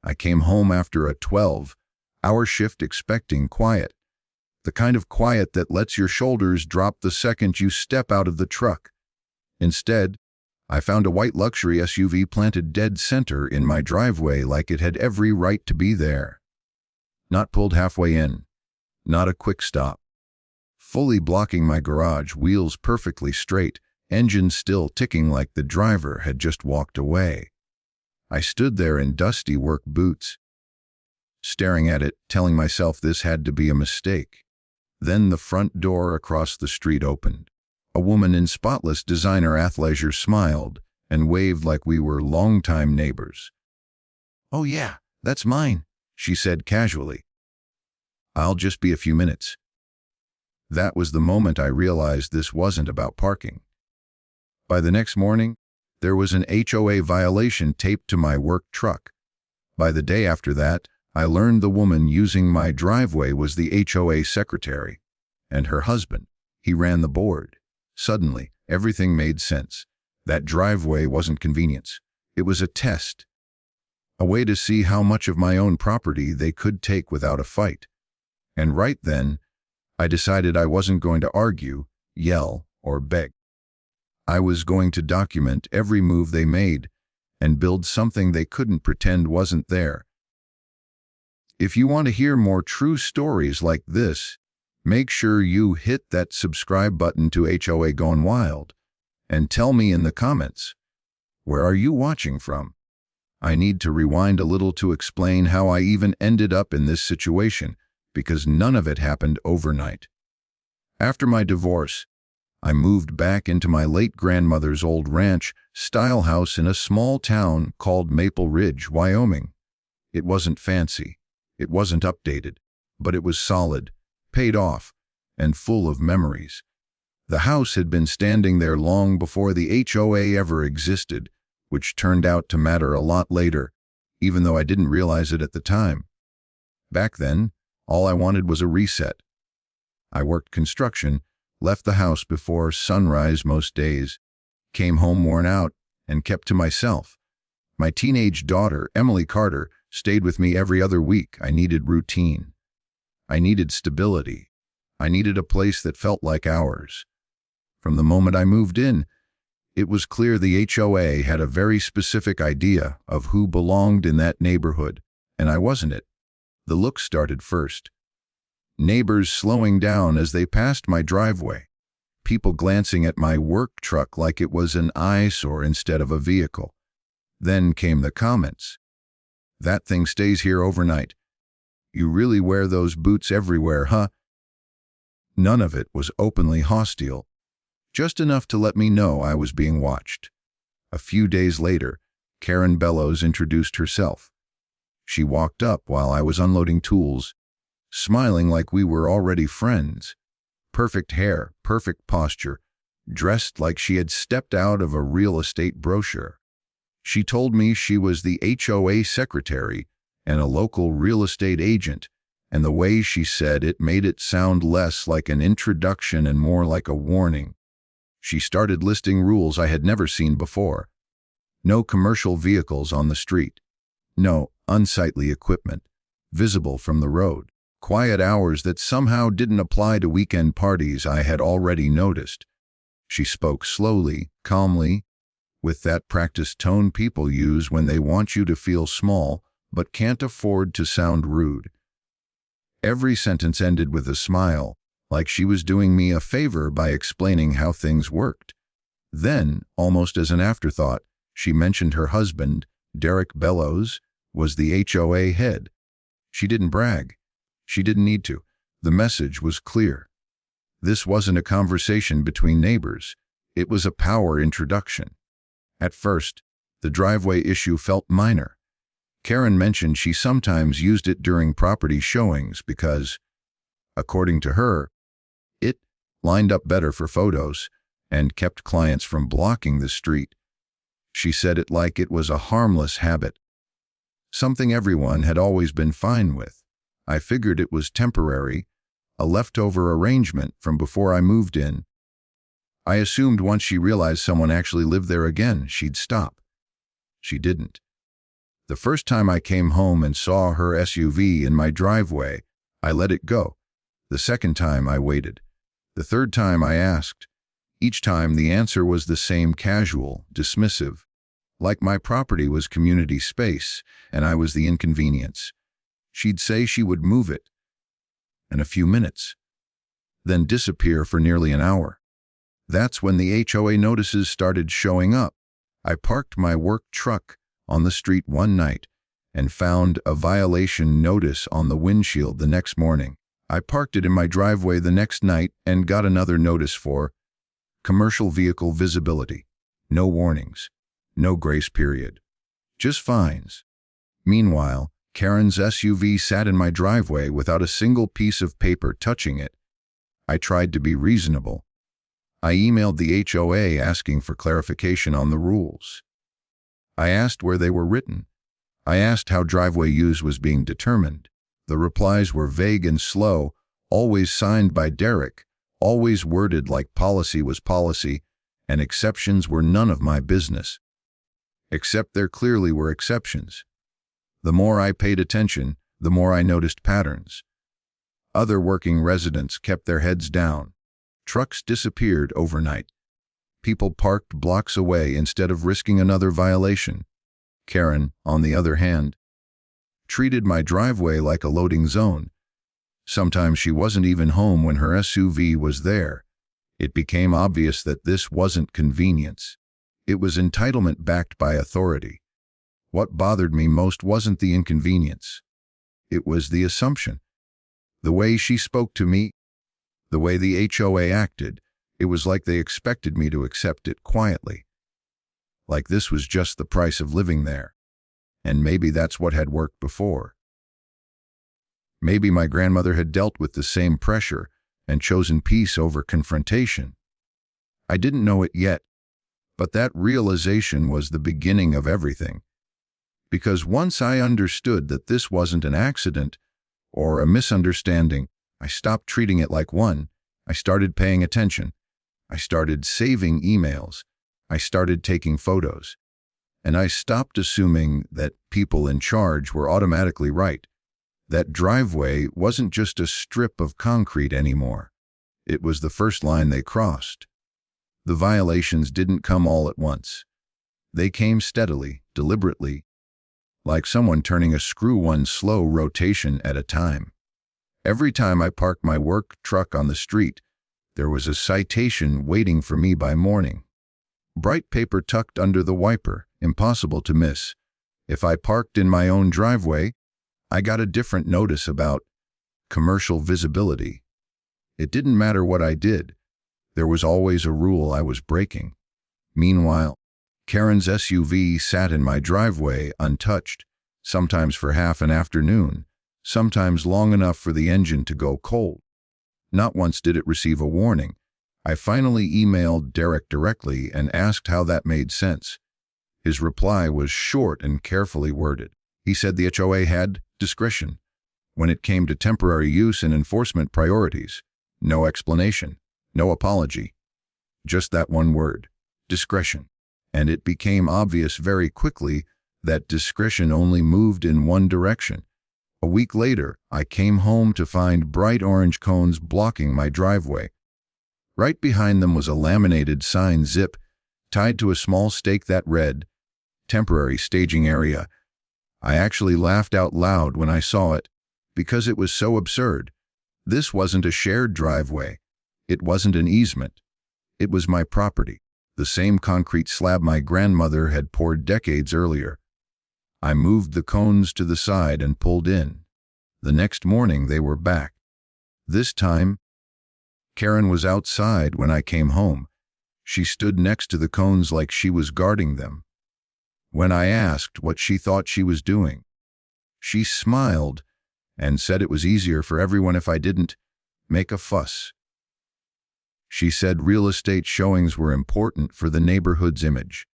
I came home after a 12-hour shift expecting quiet, the kind of quiet that lets your shoulders drop the second you step out of the truck. Instead, I found a white luxury SUV planted dead center in my driveway like it had every right to be there. Not pulled halfway in, not a quick stop. Fully blocking my garage, wheels perfectly straight, engine still ticking like the driver had just walked away. I stood there in dusty work boots, staring at it, telling myself this had to be a mistake. Then the front door across the street opened. A woman in spotless designer athleisure smiled and waved like we were longtime neighbors. "Oh yeah, that's mine," she said casually. "I'll just be a few minutes." That was the moment I realized this wasn't about parking. By the next morning, there was an HOA violation taped to my work truck. By the day after that, I learned the woman using my driveway was the HOA secretary, and her husband. He ran the board. Suddenly, everything made sense. That driveway wasn't convenience. It was a test. A way to see how much of my own property they could take without a fight. And right then, I decided I wasn't going to argue, yell, or beg. I was going to document every move they made and build something they couldn't pretend wasn't there. If you want to hear more true stories like this, make sure you hit that subscribe button to HOA Gone Wild and tell me in the comments, where are you watching from? I need to rewind a little to explain how I even ended up in this situation, because none of it happened overnight. After my divorce, I moved back into my late grandmother's old ranch-style house in a small town called Maple Ridge, Wyoming. It wasn't fancy, it wasn't updated, but it was solid, paid off, and full of memories. The house had been standing there long before the HOA ever existed, which turned out to matter a lot later, even though I didn't realize it at the time. Back then, all I wanted was a reset. I worked construction, left the house before sunrise most days, came home worn out, and kept to myself. My teenage daughter, Emily Carter, stayed with me every other week. I needed routine. I needed stability. I needed a place that felt like ours. From the moment I moved in, it was clear the HOA had a very specific idea of who belonged in that neighborhood, and I wasn't it. The look started first. Neighbors slowing down as they passed my driveway. People glancing at my work truck like it was an eyesore instead of a vehicle. Then came the comments. "That thing stays here overnight. You really wear those boots everywhere, huh?" None of it was openly hostile, just enough to let me know I was being watched. A few days later, Karen Bellows introduced herself. She walked up while I was unloading tools, smiling like we were already friends. Perfect hair, perfect posture, dressed like she had stepped out of a real estate brochure. She told me she was the HOA secretary and a local real estate agent, and the way she said it made it sound less like an introduction and more like a warning. She started listing rules I had never seen before. No commercial vehicles on the street. No unsightly equipment visible from the road. Quiet hours that somehow didn't apply to weekend parties I had already noticed. She spoke slowly, calmly, with that practiced tone people use when they want you to feel small but can't afford to sound rude. Every sentence ended with a smile, like she was doing me a favor by explaining how things worked. Then, almost as an afterthought, she mentioned her husband, Derek Bellows, was the HOA head. She didn't brag. She didn't need to. The message was clear. This wasn't a conversation between neighbors. It was a power introduction. At first, the driveway issue felt minor. Karen mentioned she sometimes used it during property showings because, according to her, it lined up better for photos and kept clients from blocking the street. She said it like it was a harmless habit, something everyone had always been fine with. I figured it was temporary, a leftover arrangement from before I moved in. I assumed once she realized someone actually lived there again, she'd stop. She didn't. The first time I came home and saw her SUV in my driveway, I let it go. The second time I waited. The third time I asked. Each time the answer was the same, casual, dismissive, like my property was community space and I was the inconvenience. She'd say she would move it in a few minutes, then disappear for nearly an hour. That's when the HOA notices started showing up. I parked my work truck on the street one night and found a violation notice on the windshield the next morning. I parked it in my driveway the next night and got another notice for commercial vehicle visibility. No warnings, no grace period, just fines. Meanwhile, Karen's SUV sat in my driveway without a single piece of paper touching it. I tried to be reasonable. I emailed the HOA asking for clarification on the rules. I asked where they were written. I asked how driveway use was being determined. The replies were vague and slow, always signed by Derek, always worded like policy was policy, and exceptions were none of my business. Except there clearly were exceptions. The more I paid attention, the more I noticed patterns. Other working residents kept their heads down. Trucks disappeared overnight. People parked blocks away instead of risking another violation. Karen, on the other hand, treated my driveway like a loading zone. Sometimes she wasn't even home when her SUV was there. It became obvious that this wasn't convenience. It was entitlement backed by authority. What bothered me most wasn't the inconvenience. It was the assumption. The way she spoke to me, the way the HOA acted, it was like they expected me to accept it quietly. Like this was just the price of living there. And maybe that's what had worked before. Maybe my grandmother had dealt with the same pressure and chosen peace over confrontation. I didn't know it yet, but that realization was the beginning of everything. Because once I understood that this wasn't an accident or a misunderstanding, I stopped treating it like one. I started paying attention. I started saving emails. I started taking photos. And I stopped assuming that people in charge were automatically right. That driveway wasn't just a strip of concrete anymore. It was the first line they crossed. The violations didn't come all at once. They came steadily, deliberately, like someone turning a screw one slow rotation at a time. Every time I parked my work truck on the street, there was a citation waiting for me by morning. Bright paper tucked under the wiper, impossible to miss. If I parked in my own driveway, I got a different notice about commercial visibility. It didn't matter what I did. There was always a rule I was breaking. Meanwhile, Karen's SUV sat in my driveway untouched, sometimes for half an afternoon, sometimes long enough for the engine to go cold. Not once did it receive a warning. I finally emailed Derek directly and asked how that made sense. His reply was short and carefully worded. He said the HOA had discretion when it came to temporary use and enforcement priorities. No explanation, no apology. Just that one word, discretion. And it became obvious very quickly that discretion only moved in one direction. A week later, I came home to find bright orange cones blocking my driveway. Right behind them was a laminated sign zip tied to a small stake that read, "Temporary staging area." I actually laughed out loud when I saw it, because it was so absurd. This wasn't a shared driveway. It wasn't an easement. It was my property, the same concrete slab my grandmother had poured decades earlier. I moved the cones to the side and pulled in. The next morning they were back. This time, Karen was outside when I came home. She stood next to the cones like she was guarding them. When I asked what she thought she was doing, she smiled and said it was easier for everyone if I didn't make a fuss. She said real estate showings were important for the neighborhood's image.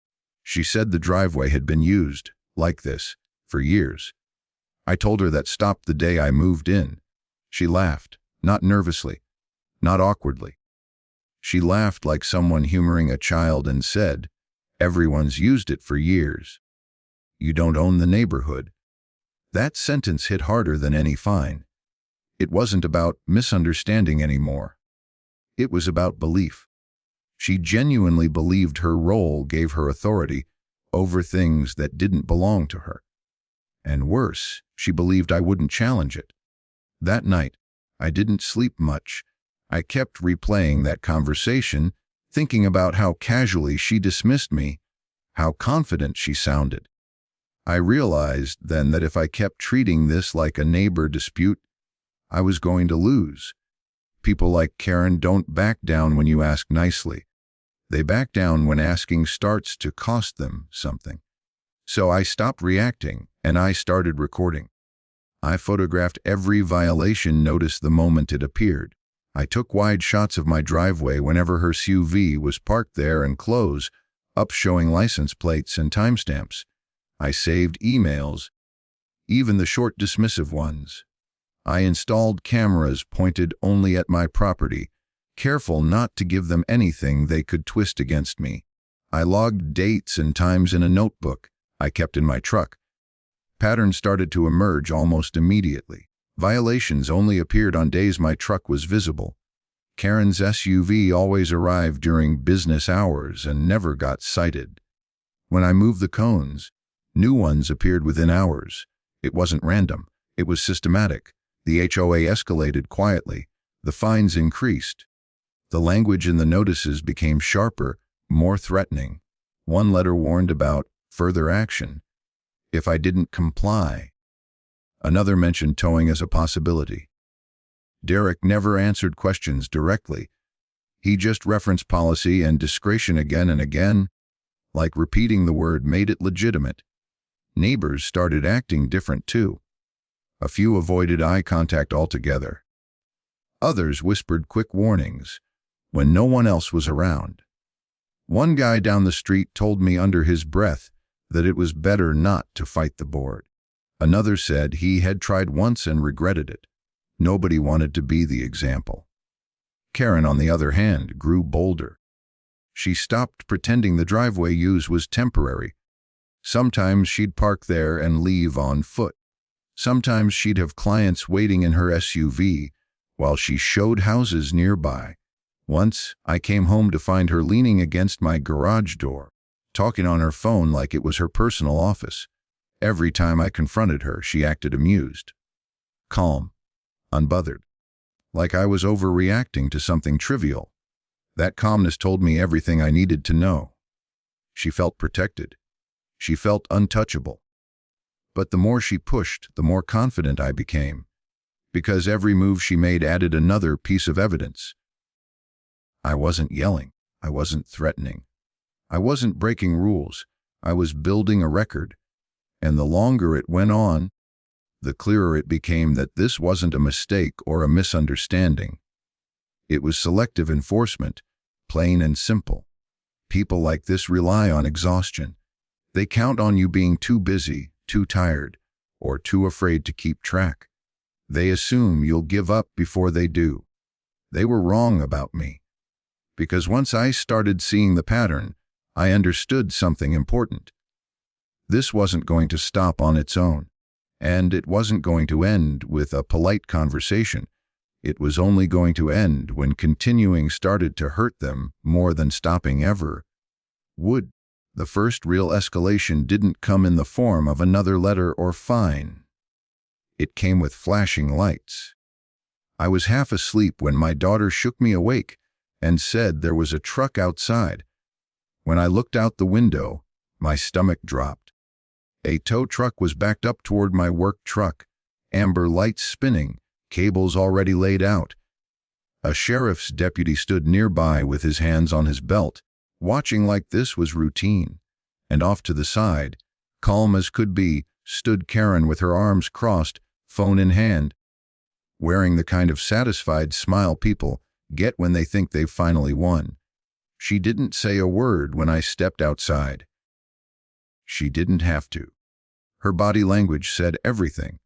She said the driveway had been used, like this, for years. I told her that stopped the day I moved in. She laughed, not nervously, not awkwardly. She laughed like someone humoring a child and said, "Everyone's used it for years." You don't own the neighborhood. That sentence hit harder than any fine. It wasn't about misunderstanding anymore. It was about belief. She genuinely believed her role gave her authority over things that didn't belong to her. And worse, she believed I wouldn't challenge it. That night, I didn't sleep much. I kept replaying that conversation, thinking about how casually she dismissed me, how confident she sounded. I realized then that if I kept treating this like a neighbor dispute, I was going to lose. People like Karen don't back down when you ask nicely. They back down when asking starts to cost them something. So I stopped reacting, and I started recording. I photographed every violation notice the moment it appeared. I took wide shots of my driveway whenever her SUV was parked there and close up showing license plates and timestamps. I saved emails, even the short dismissive ones. I installed cameras pointed only at my property, careful not to give them anything they could twist against me. I logged dates and times in a notebook I kept in my truck. Patterns started to emerge almost immediately. Violations only appeared on days my truck was visible. Karen's SUV always arrived during business hours and never got cited. When I moved the cones, new ones appeared within hours. It wasn't random. It was systematic. The HOA escalated quietly. The fines increased. The language in the notices became sharper, more threatening. One letter warned about further action if I didn't comply. Another mentioned towing as a possibility. Derek never answered questions directly. He just referenced policy and discretion again and again, like repeating the word made it legitimate. Neighbors started acting different too. A few avoided eye contact altogether. Others whispered quick warnings when no one else was around. One guy down the street told me under his breath that it was better not to fight the board. Another said he had tried once and regretted it. Nobody wanted to be the example. Karen, on the other hand, grew bolder. She stopped pretending the driveway use was temporary. Sometimes she'd park there and leave on foot. Sometimes she'd have clients waiting in her SUV while she showed houses nearby. Once, I came home to find her leaning against my garage door, talking on her phone like it was her personal office. Every time I confronted her, she acted amused, calm, unbothered, like I was overreacting to something trivial. That calmness told me everything I needed to know. She felt protected. She felt untouchable. But the more she pushed, the more confident I became, because every move she made added another piece of evidence. I wasn't yelling. I wasn't threatening. I wasn't breaking rules. I was building a record. And the longer it went on, the clearer it became that this wasn't a mistake or a misunderstanding. It was selective enforcement, plain and simple. People like this rely on exhaustion. They count on you being too busy, too tired, or too afraid to keep track. They assume you'll give up before they do. They were wrong about me. Because once I started seeing the pattern, I understood something important. This wasn't going to stop on its own, and it wasn't going to end with a polite conversation. It was only going to end when continuing started to hurt them more than stopping ever would. The first real escalation didn't come in the form of another letter or fine. It came with flashing lights. I was half asleep when my daughter shook me awake and said there was a truck outside. When I looked out the window, my stomach dropped. A tow truck was backed up toward my work truck, amber lights spinning, cables already laid out. A sheriff's deputy stood nearby with his hands on his belt, watching like this was routine. And off to the side, calm as could be, stood Karen with her arms crossed, phone in hand, wearing the kind of satisfied smile people get when they think they've finally won. She didn't say a word when I stepped outside. She didn't have to. Her body language said everything.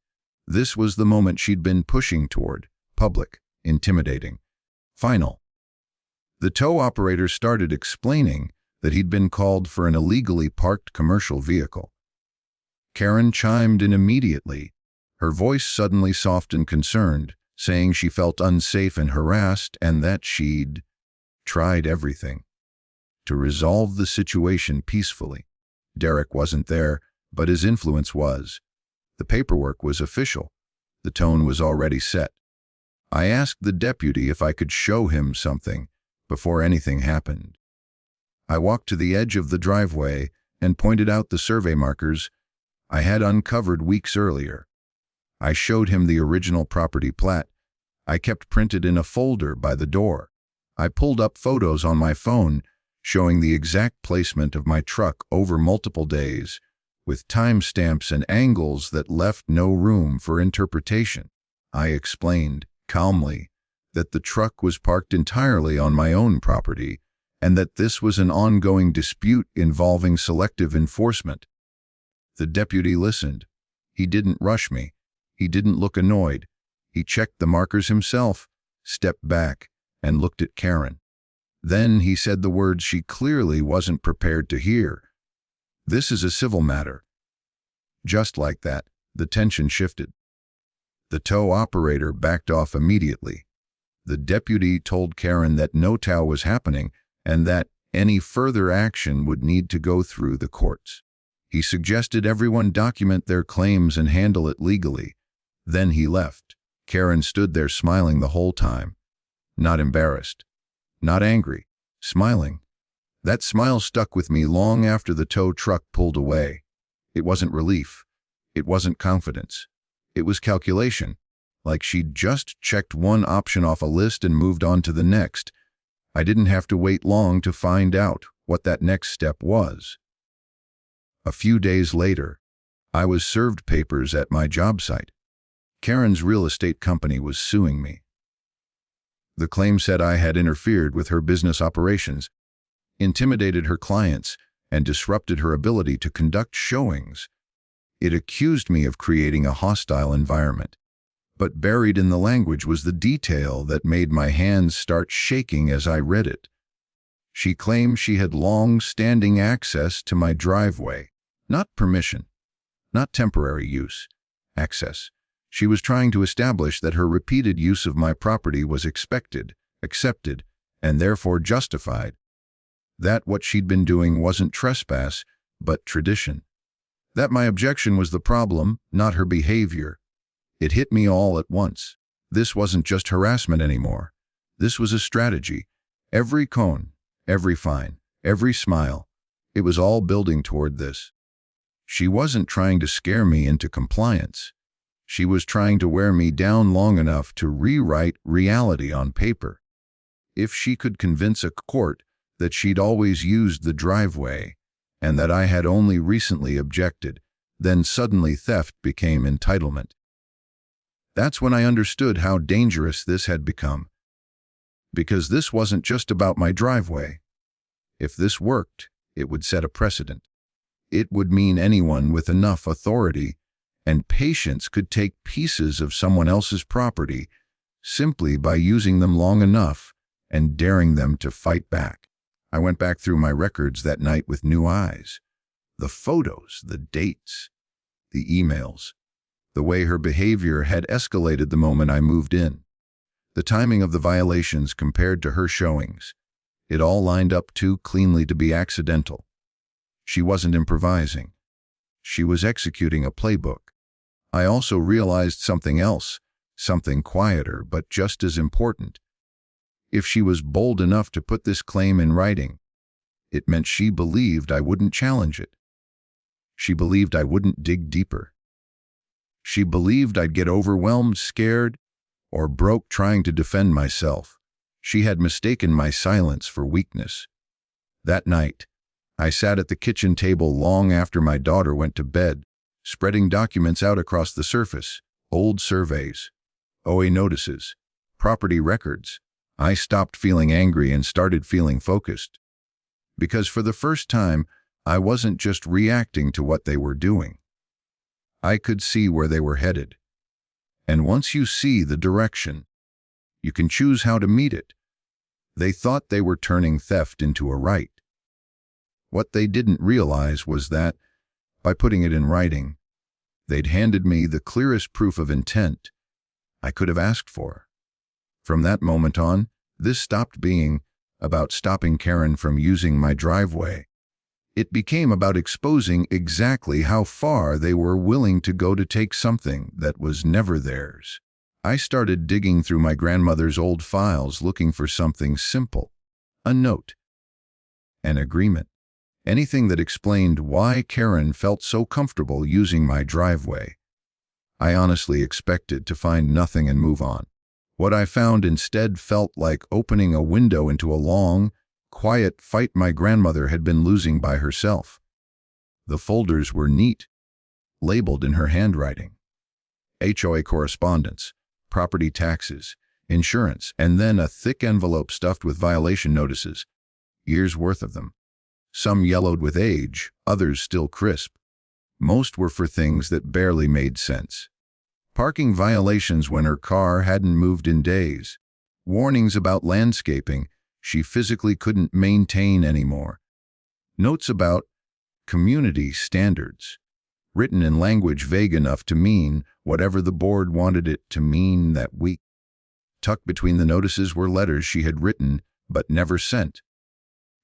This was the moment she'd been pushing toward, public, intimidating, final. The tow operator started explaining that he'd been called for an illegally parked commercial vehicle. Karen chimed in immediately, her voice suddenly soft and concerned, saying she felt unsafe and harassed and that she'd tried everything to resolve the situation peacefully. Derek wasn't there, but his influence was. The paperwork was official. The tone was already set. I asked the deputy if I could show him something before anything happened. I walked to the edge of the driveway and pointed out the survey markers I had uncovered weeks earlier. I showed him the original property plat I kept printed in a folder by the door. I pulled up photos on my phone showing the exact placement of my truck over multiple days, with timestamps and angles that left no room for interpretation. I explained, calmly, that the truck was parked entirely on my own property and that this was an ongoing dispute involving selective enforcement. The deputy listened. He didn't rush me. He didn't look annoyed. He checked the markers himself, stepped back, and looked at Karen. Then he said the words she clearly wasn't prepared to hear. "This is a civil matter." Just like that, the tension shifted. The tow operator backed off immediately. The deputy told Karen that no tow was happening and that any further action would need to go through the courts. He suggested everyone document their claims and handle it legally. Then he left. Karen stood there smiling the whole time. Not embarrassed. Not angry. Smiling. That smile stuck with me long after the tow truck pulled away. It wasn't relief. It wasn't confidence. It was calculation. Like she'd just checked one option off a list and moved on to the next. I didn't have to wait long to find out what that next step was. A few days later, I was served papers at my job site. Karen's real estate company was suing me. The claim said I had interfered with her business operations, intimidated her clients, and disrupted her ability to conduct showings. It accused me of creating a hostile environment. But buried in the language was the detail that made my hands start shaking as I read it. She claimed she had long-standing access to my driveway, not permission, not temporary use, access. She was trying to establish that her repeated use of my property was expected, accepted, and therefore justified. That what she'd been doing wasn't trespass, but tradition. That my objection was the problem, not her behavior. It hit me all at once. This wasn't just harassment anymore. This was a strategy. Every cone, every fine, every smile, it was all building toward this. She wasn't trying to scare me into compliance. She was trying to wear me down long enough to rewrite reality on paper. If she could convince a court that she'd always used the driveway and that I had only recently objected, then suddenly theft became entitlement. That's when I understood how dangerous this had become. Because this wasn't just about my driveway. If this worked, it would set a precedent. It would mean anyone with enough authority and patience could take pieces of someone else's property simply by using them long enough and daring them to fight back. I went back through my records that night with new eyes. The photos, the dates, the emails, the way her behavior had escalated the moment I moved in, the timing of the violations compared to her showings. It all lined up too cleanly to be accidental. She wasn't improvising. She was executing a playbook. I also realized something else, something quieter but just as important. If she was bold enough to put this claim in writing, it meant she believed I wouldn't challenge it. She believed I wouldn't dig deeper. She believed I'd get overwhelmed, scared, or broke trying to defend myself. She had mistaken my silence for weakness. That night, I sat at the kitchen table long after my daughter went to bed, spreading documents out across the surface, old surveys, HOA notices, property records. I stopped feeling angry and started feeling focused. Because for the first time, I wasn't just reacting to what they were doing. I could see where they were headed. And once you see the direction, you can choose how to meet it. They thought they were turning theft into a right. What they didn't realize was that, by putting it in writing, They'd handed me the clearest proof of intent I could have asked for. From that moment on, this stopped being about stopping Karen from using my driveway. It became about exposing exactly how far they were willing to go to take something that was never theirs. I started digging through my grandmother's old files looking for something simple. A note. An agreement. Anything that explained why Karen felt so comfortable using my driveway. I honestly expected to find nothing and move on. What I found instead felt like opening a window into a long, quiet fight my grandmother had been losing by herself. The folders were neat, labeled in her handwriting. HOA correspondence, property taxes, insurance, and then a thick envelope stuffed with violation notices, years' worth of them. Some yellowed with age, others still crisp. Most were for things that barely made sense. Parking violations when her car hadn't moved in days. Warnings about landscaping she physically couldn't maintain anymore. Notes about community standards, written in language vague enough to mean whatever the board wanted it to mean that week. Tucked between the notices were letters she had written but never sent.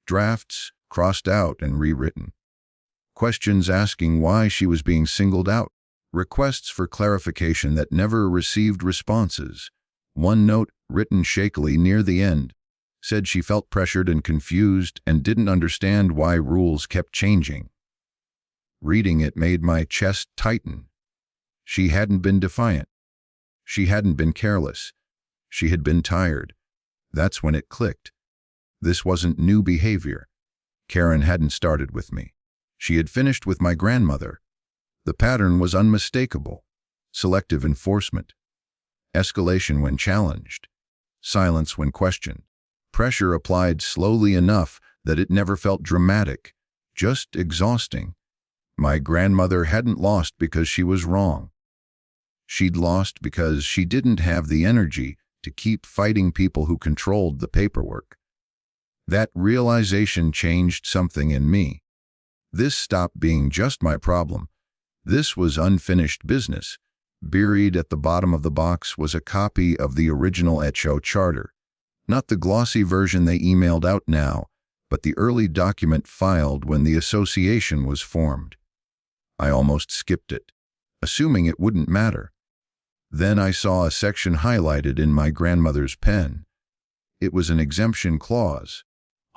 Drafts crossed out and rewritten. Questions asking why she was being singled out. Requests for clarification that never received responses. One note, written shakily near the end, said she felt pressured and confused and didn't understand why rules kept changing. Reading it made my chest tighten. She hadn't been defiant. She hadn't been careless. She had been tired. That's when it clicked. This wasn't new behavior. Karen hadn't started with me. She had finished with my grandmother. The pattern was unmistakable. Selective enforcement. Escalation when challenged. Silence when questioned. Pressure applied slowly enough that it never felt dramatic, just exhausting. My grandmother hadn't lost because she was wrong. She'd lost because she didn't have the energy to keep fighting people who controlled the paperwork. That realization changed something in me. This stopped being just my problem. This was unfinished business. Buried at the bottom of the box was a copy of the original HOA charter. Not the glossy version they emailed out now, but the early document filed when the association was formed. I almost skipped it, assuming it wouldn't matter. Then I saw a section highlighted in my grandmother's pen. It was an exemption clause.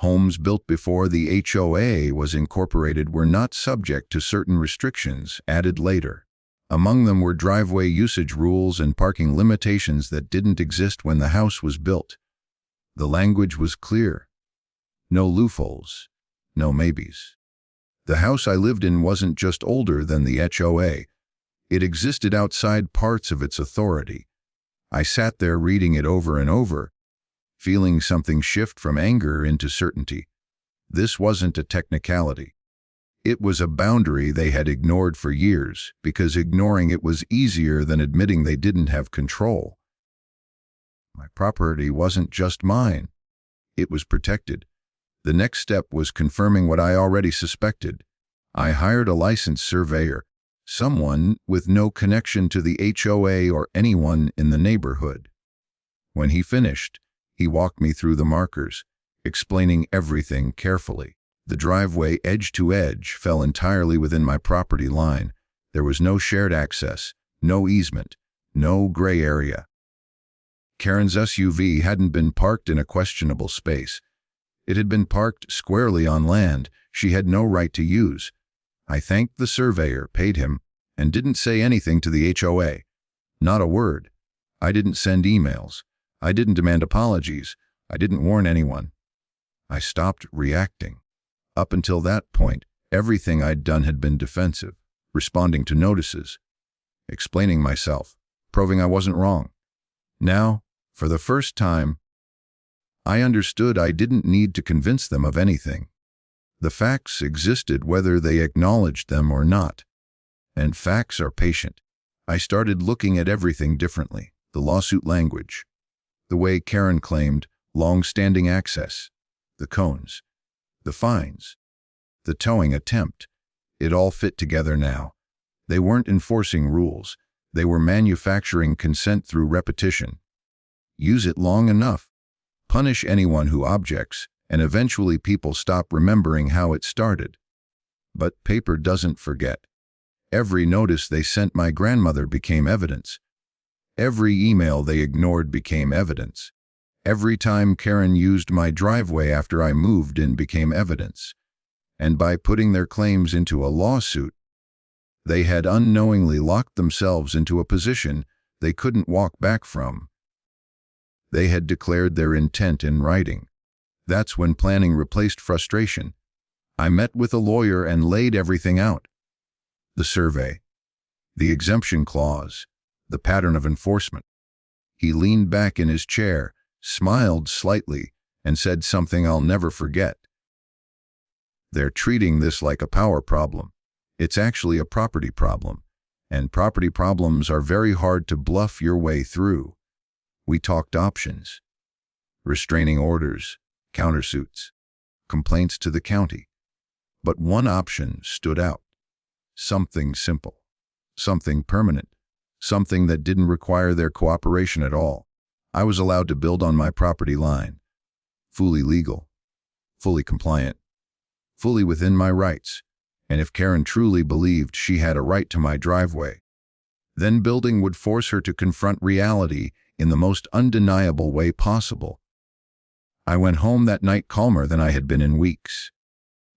Homes built before the HOA was incorporated were not subject to certain restrictions added later. Among them were driveway usage rules and parking limitations that didn't exist when the house was built. The language was clear. No loopholes, no maybes. The house I lived in wasn't just older than the HOA. It existed outside parts of its authority. I sat there reading it over and over, feeling something shift from anger into certainty. This wasn't a technicality. It was a boundary they had ignored for years, because ignoring it was easier than admitting they didn't have control. My property wasn't just mine. It was protected. The next step was confirming what I already suspected. I hired a licensed surveyor, someone with no connection to the HOA or anyone in the neighborhood. When he finished, he walked me through the markers, explaining everything carefully. The driveway edge to edge fell entirely within my property line. There was no shared access, no easement, no gray area. Karen's SUV hadn't been parked in a questionable space. It had been parked squarely on land she had no right to use. I thanked the surveyor, paid him, and didn't say anything to the HOA. Not a word. I didn't send emails. I didn't demand apologies. I didn't warn anyone. I stopped reacting. Up until that point, everything I'd done had been defensive, responding to notices, explaining myself, proving I wasn't wrong. Now, for the first time, I understood I didn't need to convince them of anything. The facts existed whether they acknowledged them or not. And facts are patient. I started looking at everything differently. The lawsuit language, the way Karen claimed long-standing access, the cones, the fines, the towing attempt. It all fit together now. They weren't enforcing rules. They were manufacturing consent through repetition. Use it long enough. Punish anyone who objects, and eventually people stop remembering how it started. But paper doesn't forget. Every notice they sent my grandmother became evidence. Every email they ignored became evidence. Every time Karen used my driveway after I moved in became evidence. And by putting their claims into a lawsuit, they had unknowingly locked themselves into a position they couldn't walk back from. They had declared their intent in writing. That's when planning replaced frustration. I met with a lawyer and laid everything out. The survey, the exemption clause, the pattern of enforcement. He leaned back in his chair, smiled slightly, and said something I'll never forget. They're treating this like a power problem. It's actually a property problem, and property problems are very hard to bluff your way through. We talked options, restraining orders, countersuits, complaints to the county. But one option stood out. Something simple, something permanent, something that didn't require their cooperation at all. I was allowed to build on my property line, fully legal, fully compliant, fully within my rights, and if Karen truly believed she had a right to my driveway, then building would force her to confront reality in the most undeniable way possible. I went home that night calmer than I had been in weeks.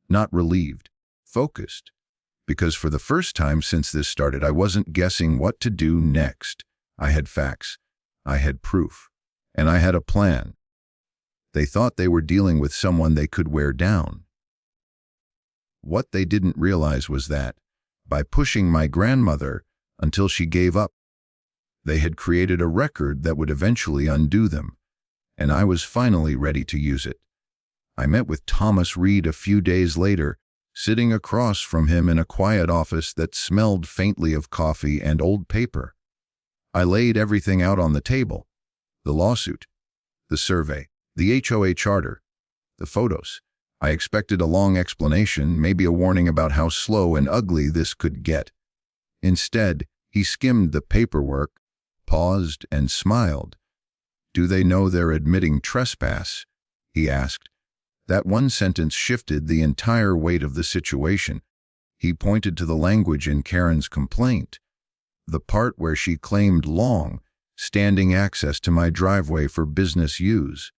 Not relieved, focused, because for the first time since this started, I wasn't guessing what to do next. I had facts, I had proof, and I had a plan. They thought they were dealing with someone they could wear down. What they didn't realize was that, by pushing my grandmother until she gave up, they had created a record that would eventually undo them, and I was finally ready to use it. I met with Thomas Reed a few days later, sitting across from him in a quiet office that smelled faintly of coffee and old paper. I laid everything out on the table: the lawsuit, the survey, the HOA charter, the photos. I expected a long explanation, maybe a warning about how slow and ugly this could get. Instead, he skimmed the paperwork, paused, and smiled. "Do they know they're admitting trespass?" he asked. That one sentence shifted the entire weight of the situation. He pointed to the language in Karen's complaint, the part where she claimed long, standing access to my driveway for business use.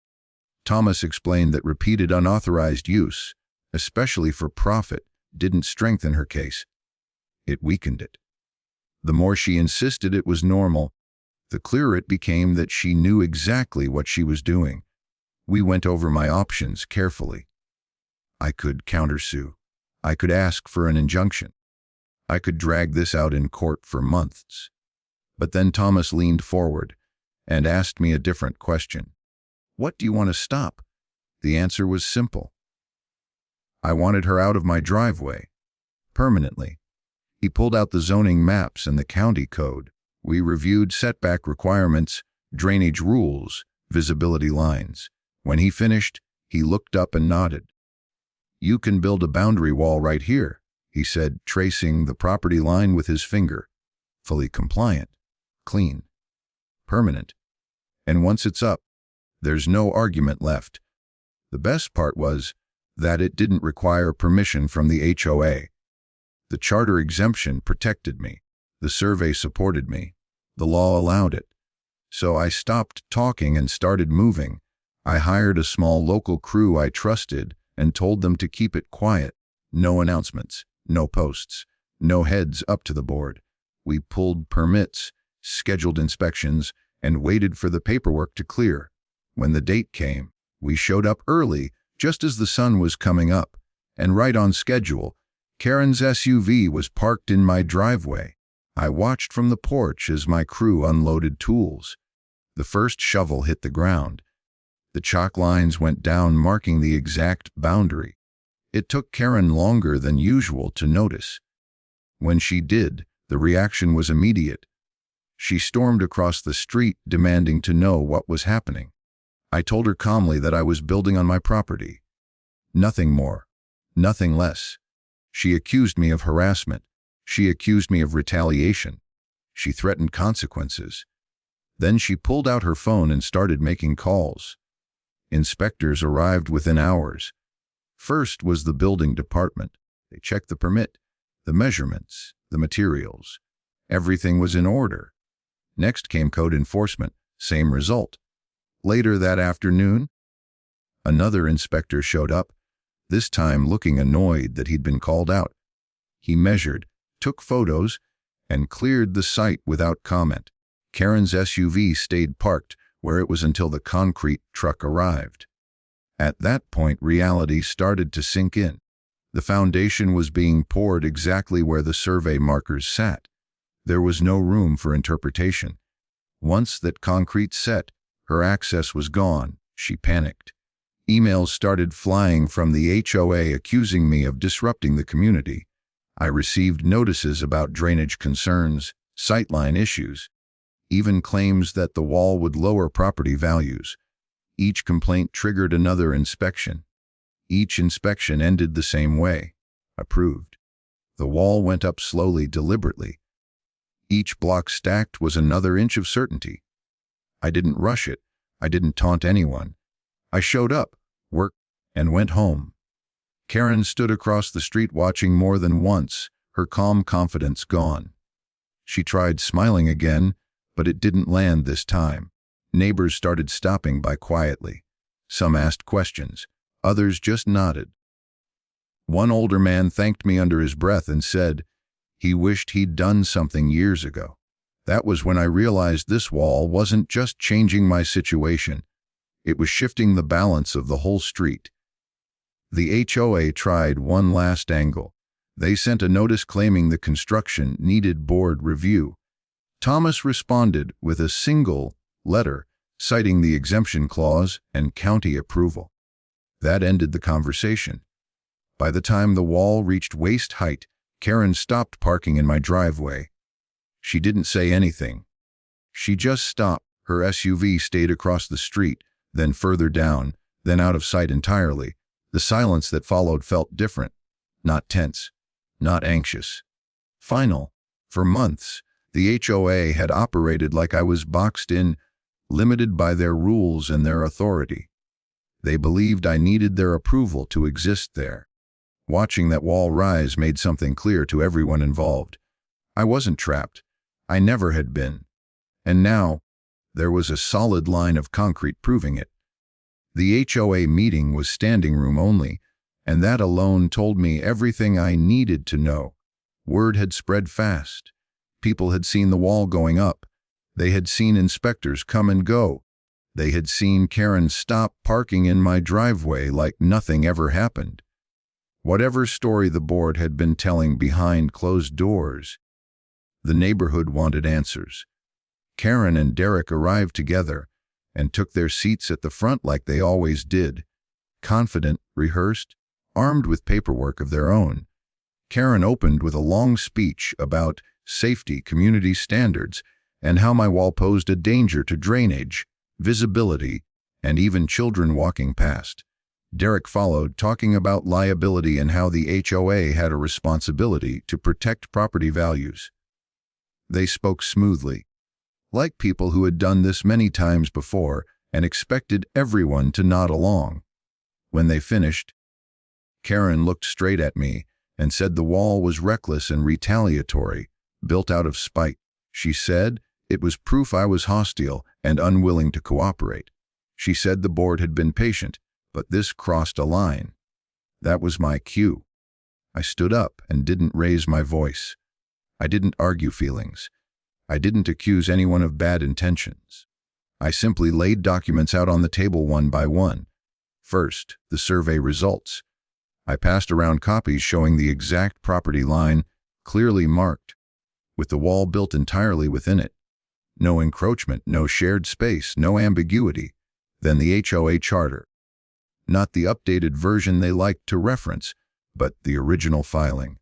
Thomas explained that repeated unauthorized use, especially for profit, didn't strengthen her case. It weakened it. The more she insisted it was normal, the clearer it became that she knew exactly what she was doing. We went over my options carefully. I could countersue. I could ask for an injunction. I could drag this out in court for months. But then Thomas leaned forward and asked me a different question. "What do you want to stop?" The answer was simple. I wanted her out of my driveway, permanently. He pulled out the zoning maps and the county code. We reviewed setback requirements, drainage rules, visibility lines. When he finished, he looked up and nodded. "You can build a boundary wall right here," he said, tracing the property line with his finger. "Fully compliant, clean, permanent. And once it's up, there's no argument left." The best part was that it didn't require permission from the HOA. The charter exemption protected me. The survey supported me. The law allowed it. So I stopped talking and started moving. I hired a small local crew I trusted and told them to keep it quiet. No announcements, no posts, no heads up to the board. We pulled permits, scheduled inspections, and waited for the paperwork to clear. When the date came, we showed up early, just as the sun was coming up, and right on schedule. Karen's SUV was parked in my driveway. I watched from the porch as my crew unloaded tools. The first shovel hit the ground. The chalk lines went down, marking the exact boundary. It took Karen longer than usual to notice. When she did, the reaction was immediate. She stormed across the street, demanding to know what was happening. I told her calmly that I was building on my property. Nothing more, nothing less. She accused me of harassment. She accused me of retaliation. She threatened consequences. Then she pulled out her phone and started making calls. Inspectors arrived within hours. First was the building department. They checked the permit, the measurements, the materials. Everything was in order. Next came code enforcement, same result. Later that afternoon, another inspector showed up, this time looking annoyed that he'd been called out. He measured, took photos, and cleared the site without comment. Karen's SUV stayed parked where it was until the concrete truck arrived. At that point, reality started to sink in. The foundation was being poured exactly where the survey markers sat. There was no room for interpretation. Once that concrete set, her access was gone. She panicked. Emails started flying from the HOA accusing me of disrupting the community. I received notices about drainage concerns, sightline issues, even claims that the wall would lower property values. Each complaint triggered another inspection. Each inspection ended the same way. Approved. The wall went up slowly, deliberately. Each block stacked was another inch of certainty. I didn't rush it. I didn't taunt anyone. I showed up, worked, and went home. Karen stood across the street watching more than once, her calm confidence gone. She tried smiling again, but it didn't land this time. Neighbors started stopping by quietly. Some asked questions. Others just nodded. One older man thanked me under his breath and said he wished he'd done something years ago. That was when I realized this wall wasn't just changing my situation. It was shifting the balance of the whole street. The HOA tried one last angle. They sent a notice claiming the construction needed board review. Thomas responded with a single letter citing the exemption clause and county approval. That ended the conversation. By the time the wall reached waist height, Karen stopped parking in my driveway. She didn't say anything. She just stopped. Her SUV stayed across the street, then further down, then out of sight entirely. The silence that followed felt different, not tense, not anxious. Final. For months, the HOA had operated like I was boxed in, limited by their rules and their authority. They believed I needed their approval to exist there. Watching that wall rise made something clear to everyone involved. I wasn't trapped. I never had been. And now, there was a solid line of concrete proving it. The HOA meeting was standing room only, and that alone told me everything I needed to know. Word had spread fast. People had seen the wall going up. They had seen inspectors come and go. They had seen Karen stop parking in my driveway like nothing ever happened. Whatever story the board had been telling behind closed doors, the neighborhood wanted answers. Karen and Derek arrived together and took their seats at the front like they always did, confident, rehearsed, armed with paperwork of their own. Karen opened with a long speech about safety, community standards, and how my wall posed a danger to drainage, visibility, and even children walking past. Derek followed, talking about liability and how the HOA had a responsibility to protect property values. They spoke smoothly, like people who had done this many times before and expected everyone to nod along. When they finished, Karen looked straight at me and said the wall was reckless and retaliatory, built out of spite. She said it was proof I was hostile and unwilling to cooperate. She said the board had been patient, but this crossed a line. That was my cue. I stood up and didn't raise my voice. I didn't argue feelings. I didn't accuse anyone of bad intentions. I simply laid documents out on the table one by one. First, the survey results. I passed around copies showing the exact property line, clearly marked, with the wall built entirely within it. No encroachment, no shared space, no ambiguity. Then the HOA charter. Not the updated version they liked to reference, but the original filing.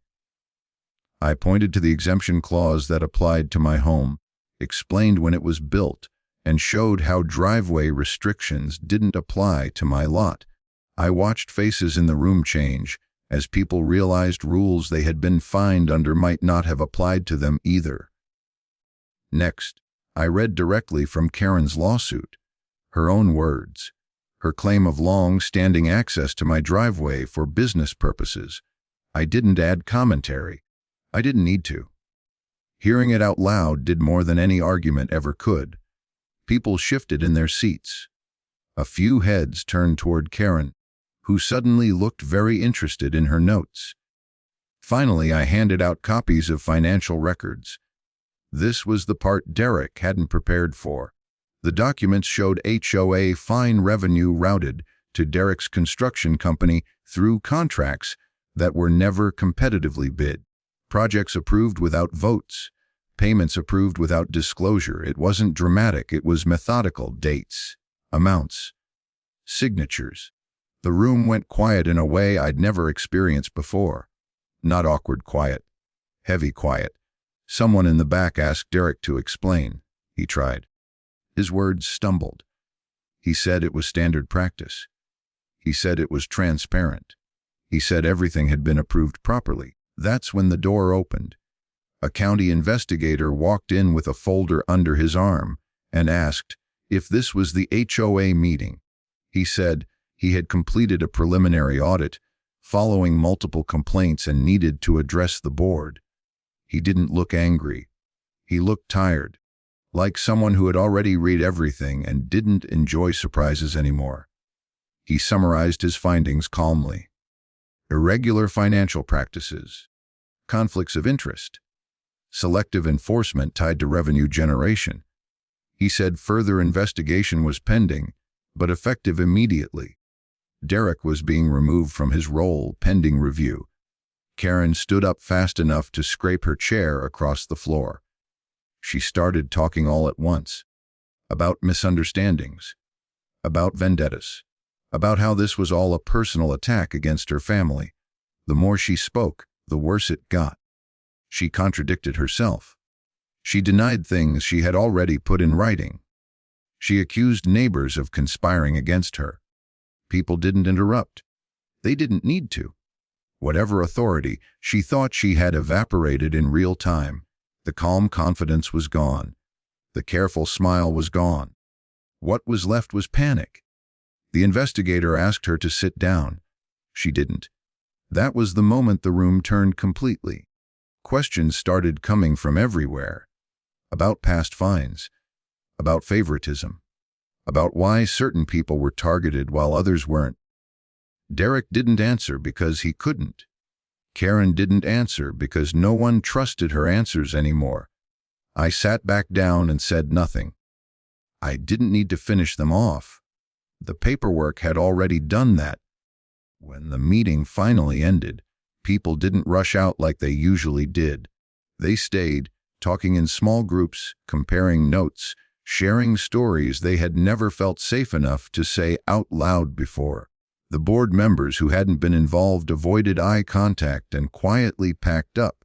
I pointed to the exemption clause that applied to my home, explained when it was built, and showed how driveway restrictions didn't apply to my lot. I watched faces in the room change, as people realized rules they had been fined under might not have applied to them either. Next, I read directly from Karen's lawsuit, her own words, her claim of long-standing access to my driveway for business purposes. I didn't add commentary. I didn't need to. Hearing it out loud did more than any argument ever could. People shifted in their seats. A few heads turned toward Karen, who suddenly looked very interested in her notes. Finally, I handed out copies of financial records. This was the part Derek hadn't prepared for. The documents showed HOA fine revenue routed to Derek's construction company through contracts that were never competitively bid. Projects approved without votes. Payments approved without disclosure. It wasn't dramatic, it was methodical. Dates, amounts, signatures. The room went quiet in a way I'd never experienced before. Not awkward quiet, heavy quiet. Someone in the back asked Derek to explain. He tried. His words stumbled. He said it was standard practice. He said it was transparent. He said everything had been approved properly. That's when the door opened. A county investigator walked in with a folder under his arm and asked if this was the HOA meeting. He said he had completed a preliminary audit following multiple complaints and needed to address the board. He didn't look angry. He looked tired, like someone who had already read everything and didn't enjoy surprises anymore. He summarized his findings calmly. Irregular financial practices, conflicts of interest, selective enforcement tied to revenue generation. He said further investigation was pending, but effective immediately. Derek was being removed from his role pending review. Karen stood up fast enough to scrape her chair across the floor. She started talking all at once. About misunderstandings. About vendettas. About how this was all a personal attack against her family. The more she spoke, the worse it got. She contradicted herself. She denied things she had already put in writing. She accused neighbors of conspiring against her. People didn't interrupt. They didn't need to. Whatever authority she thought she had evaporated in real time. The calm confidence was gone. The careful smile was gone. What was left was panic. The investigator asked her to sit down. She didn't. That was the moment the room turned completely. Questions started coming from everywhere. About past fines. About favoritism. About why certain people were targeted while others weren't. Derek didn't answer because he couldn't. Karen didn't answer because no one trusted her answers anymore. I sat back down and said nothing. I didn't need to finish them off. The paperwork had already done that. When the meeting finally ended, people didn't rush out like they usually did. They stayed, talking in small groups, comparing notes, sharing stories they had never felt safe enough to say out loud before. The board members who hadn't been involved avoided eye contact and quietly packed up.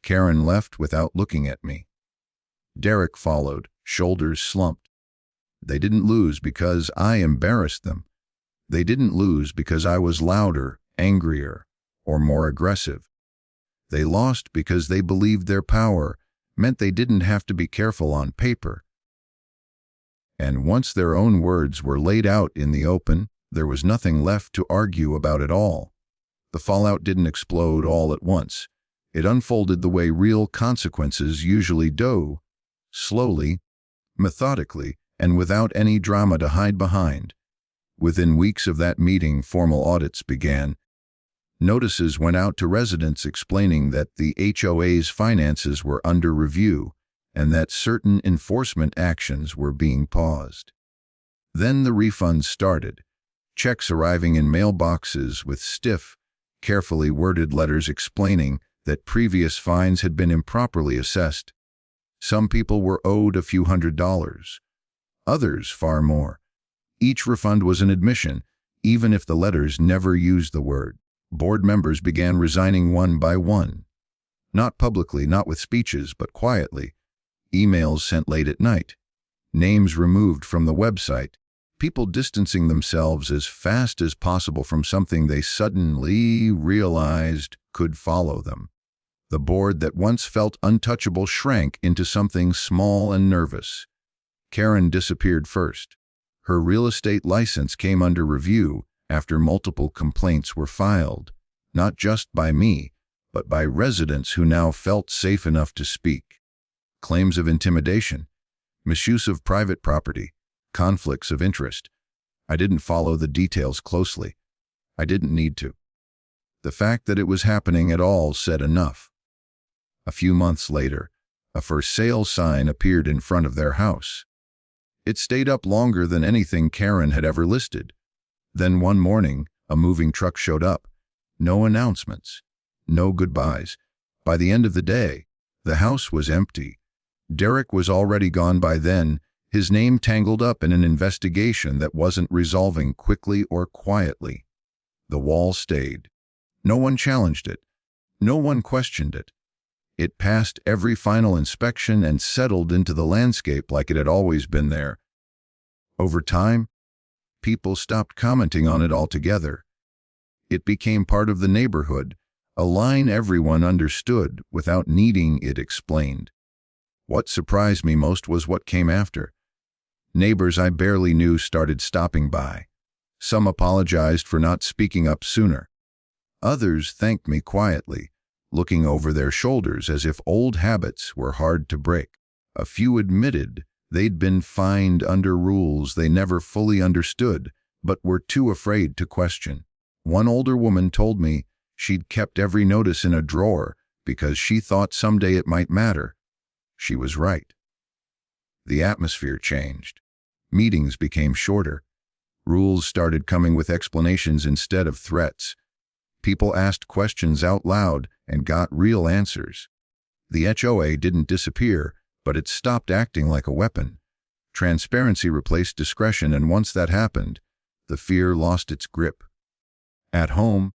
Karen left without looking at me. Derek followed, shoulders slumped. They didn't lose because I embarrassed them. They didn't lose because I was louder, angrier, or more aggressive. They lost because they believed their power meant they didn't have to be careful on paper. And once their own words were laid out in the open, there was nothing left to argue about at all. The fallout didn't explode all at once. It unfolded the way real consequences usually do, slowly, methodically, and without any drama to hide behind. Within weeks of that meeting, formal audits began. Notices went out to residents explaining that the HOA's finances were under review and that certain enforcement actions were being paused. Then the refunds started. Checks arriving in mailboxes with stiff, carefully worded letters explaining that previous fines had been improperly assessed. Some people were owed a few $100s, others far more. Each refund was an admission, even if the letters never used the word. Board members began resigning one by one. Not publicly, not with speeches, but quietly. Emails sent late at night. Names removed from the website. people distancing themselves as fast as possible from something they suddenly realized could follow them. The board that once felt untouchable shrank into something small and nervous. Karen disappeared first. Her real estate license came under review after multiple complaints were filed, not just by me, but by residents who now felt safe enough to speak. Claims of intimidation, misuse of private property, conflicts of interest. I didn't follow the details closely. I didn't need to. The fact that it was happening at all said enough. A few months later, a for sale sign appeared in front of their house. It stayed up longer than anything Karen had ever listed. Then one morning, a moving truck showed up. No announcements, no goodbyes. By the end of the day, the house was empty. Derek was already gone by then, his name tangled up in an investigation that wasn't resolving quickly or quietly. The wall stayed. No one challenged it. No one questioned it. It passed every final inspection and settled into the landscape like it had always been there. Over time, people stopped commenting on it altogether. It became part of the neighborhood, a line everyone understood without needing it explained. What surprised me most was what came after. Neighbors I barely knew started stopping by. Some apologized for not speaking up sooner. Others thanked me quietly, looking over their shoulders as if old habits were hard to break. A few admitted they'd been fined under rules they never fully understood, but were too afraid to question. One older woman told me she'd kept every notice in a drawer because she thought someday it might matter. She was right. The atmosphere changed. Meetings became shorter. Rules started coming with explanations instead of threats. People asked questions out loud and got real answers. The HOA didn't disappear, but it stopped acting like a weapon. Transparency replaced discretion, and once that happened, the fear lost its grip. At home,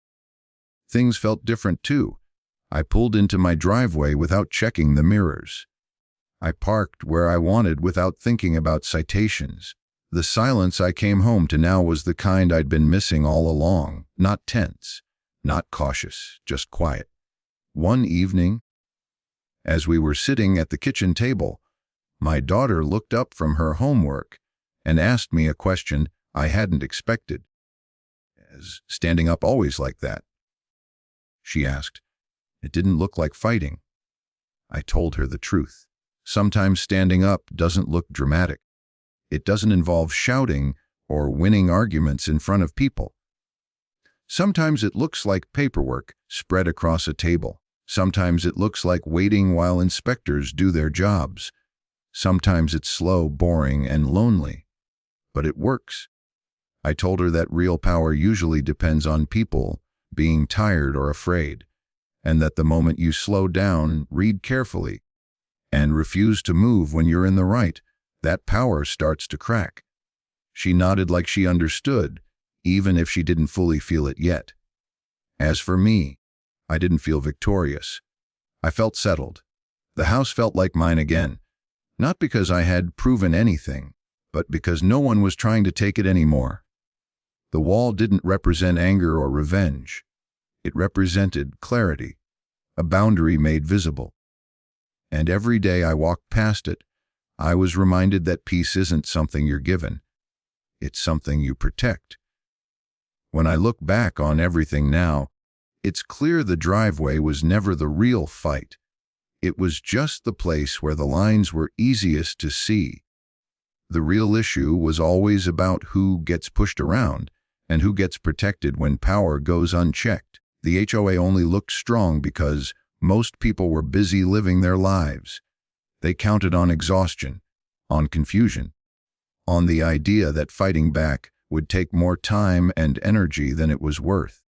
things felt different too. I pulled into my driveway without checking the mirrors. I parked where I wanted without thinking about citations. The silence I came home to now was the kind I'd been missing all along, not tense, not cautious, just quiet. One evening, as we were sitting at the kitchen table, my daughter looked up from her homework and asked me a question I hadn't expected. "Is standing up always like that?" she asked. It didn't look like fighting. I told her the truth. Sometimes standing up doesn't look dramatic. It doesn't involve shouting or winning arguments in front of people. Sometimes it looks like paperwork spread across a table. Sometimes it looks like waiting while inspectors do their jobs. Sometimes it's slow, boring, and lonely. But it works. I told her that real power usually depends on people being tired or afraid, and that the moment you slow down, read carefully, and refuse to move when you're in the right, that power starts to crack. She nodded like she understood, even if she didn't fully feel it yet. As for me, I didn't feel victorious. I felt settled. The house felt like mine again, not because I had proven anything, but because no one was trying to take it anymore. The wall didn't represent anger or revenge. It represented clarity, a boundary made visible. And every day I walked past it, I was reminded that peace isn't something you're given. It's something you protect. When I look back on everything now, it's clear the driveway was never the real fight. It was just the place where the lines were easiest to see. The real issue was always about who gets pushed around and who gets protected when power goes unchecked. The HOA only looked strong because most people were busy living their lives. They counted on exhaustion, on confusion, on the idea that fighting back would take more time and energy than it was worth.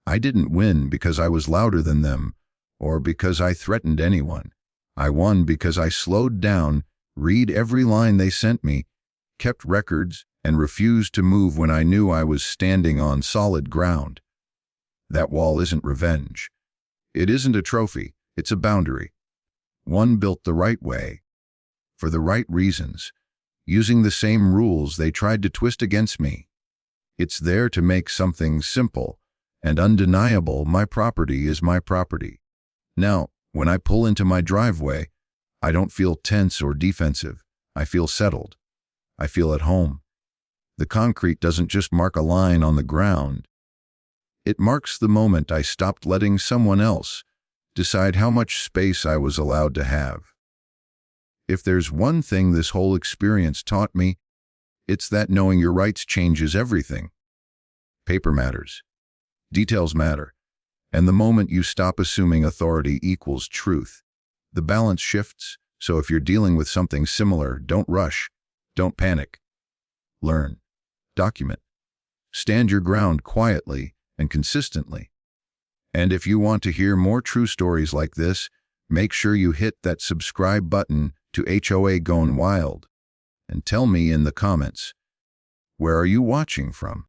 I didn't win because I was louder than them or because I threatened anyone. I won because I slowed down, read every line they sent me, kept records, and refused to move when I knew I was standing on solid ground. That wall isn't revenge. It isn't a trophy, it's a boundary. One built the right way, for the right reasons, using the same rules they tried to twist against me. It's there to make something simple and undeniable. My property is my property. Now, when I pull into my driveway, I don't feel tense or defensive. I feel settled. I feel at home. The concrete doesn't just mark a line on the ground. It marks the moment I stopped letting someone else decide how much space I was allowed to have. If there's one thing this whole experience taught me, it's that knowing your rights changes everything. Paper matters. Details matter. And the moment you stop assuming authority equals truth, the balance shifts. So if you're dealing with something similar, don't rush. Don't panic. Learn. Document. Stand your ground quietly and consistently. And if you want to hear more true stories like this, make sure you hit that subscribe button to HOA Gone Wild. And tell me in the comments, where are you watching from?